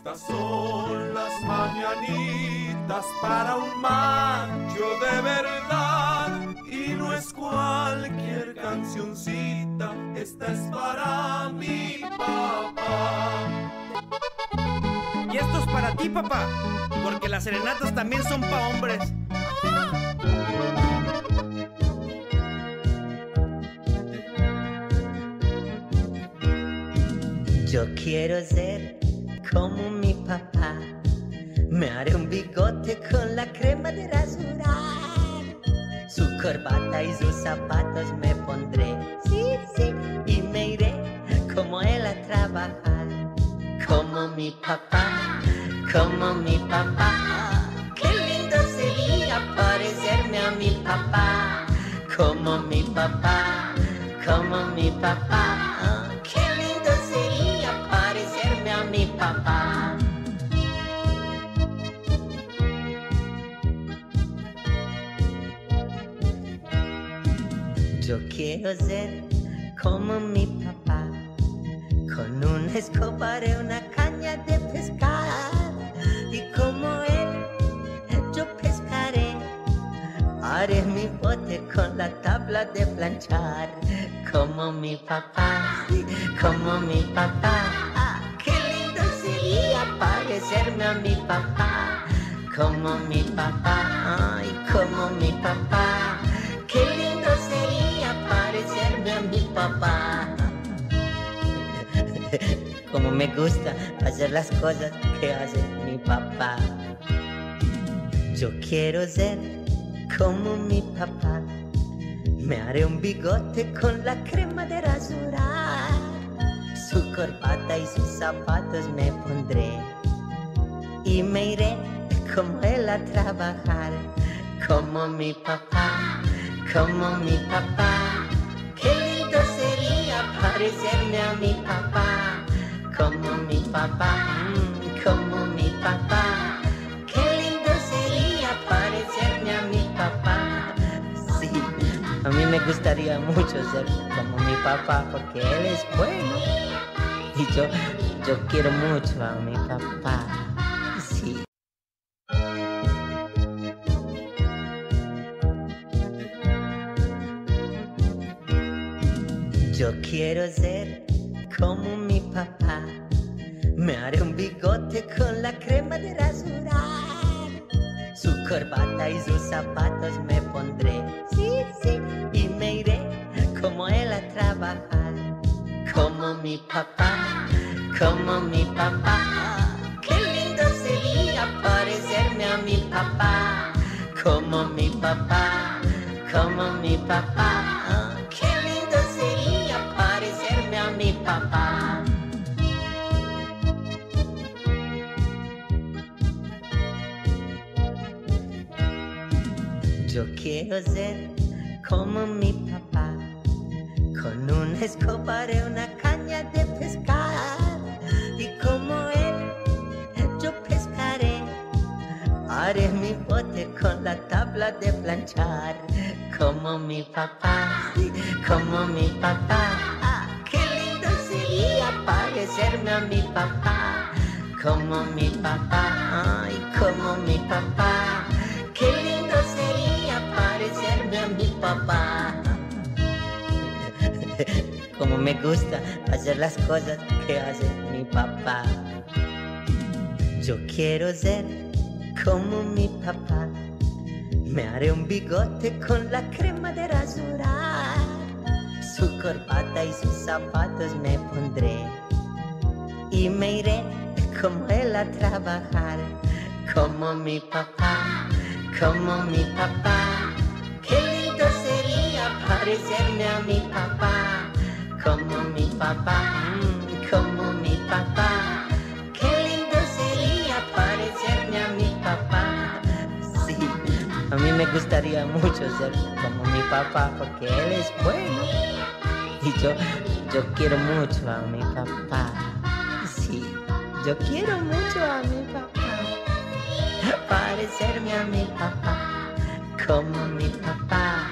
Estas son las mañanitas para un macho de verdad. Y no es cualquier cancioncita, esta es para mi papá. Y esto es para ti, papá, porque las serenatas también son pa' hombres. Yo quiero ser como mi papá. Me haré un bigote con la crema de rasurar. Su corbata y sus zapatos me pondré, sí, sí, y me iré como él a trabajar. Como mi papá, como mi papá. Qué lindo sería parecerme a mi papá. Como mi papá, como mi papá. Qué lindo sería parecerme a mi papá. Yo quiero ser como mi papá. Con una escoba haré una caña de pescar. Y como él, yo pescaré. Haré mi bote con la tabla de planchar. Como mi papá, como mi papá. Qué lindo sería parecerme a mi papá. Como mi papá, ay, como mi papá. Qué lindo sería parecerme a mi papá. Como me gusta hacer las cosas que hace mi papá. Yo quiero ser como mi papá. Me haré un bigote con la crema de rasurar. Su corbata y sus zapatos me pondré. Y me iré como él a trabajar. Como mi papá, como mi papá. Qué lindo sería parecerme a mi papá. Como mi papá, como mi papá. Qué lindo sería parecerme a mi papá. Sí, a mí me gustaría mucho ser como mi papá porque él es bueno. Y yo quiero mucho a mi papá. Sí. Yo quiero ser como mi papá. Me haré un bigote con la crema de rasurar. Su corbata y sus zapatos me pondré, sí, sí, y me iré como él a trabajar. Como mi papá, como mi papá. Qué lindo sería parecerme a mi papá. Como mi papá, como mi papá. Qué lindo sería parecerme a mi papá. Yo quiero ser como mi papá. Con una escoba haré una caña de pescar. Y como él, yo pescaré. Haré mi bote con la tabla de planchar. Como mi papá, como mi papá. Qué lindo sería parecerme a mi papá. Como mi papá, ay, como mi papá. Qué lindo sería parecerme a mi papá. Como me gusta hacer las cosas que hace mi papá. Yo quiero ser como mi papá. Me haré un bigote con la crema de rasurar. Su corbata y sus zapatos me pondré. Y me iré como él a trabajar. Como mi papá, como mi papá. Qué lindo sería parecerme a mi papá. Como mi papá, como mi papá. Qué lindo sería parecerme a mi papá. Sí, a mí me gustaría mucho ser como mi papá porque él es bueno. Y yo quiero mucho a mi papá. Sí, yo quiero mucho a mi papá. Parecerme a mi papá. Como mi papá,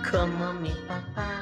como mi papá.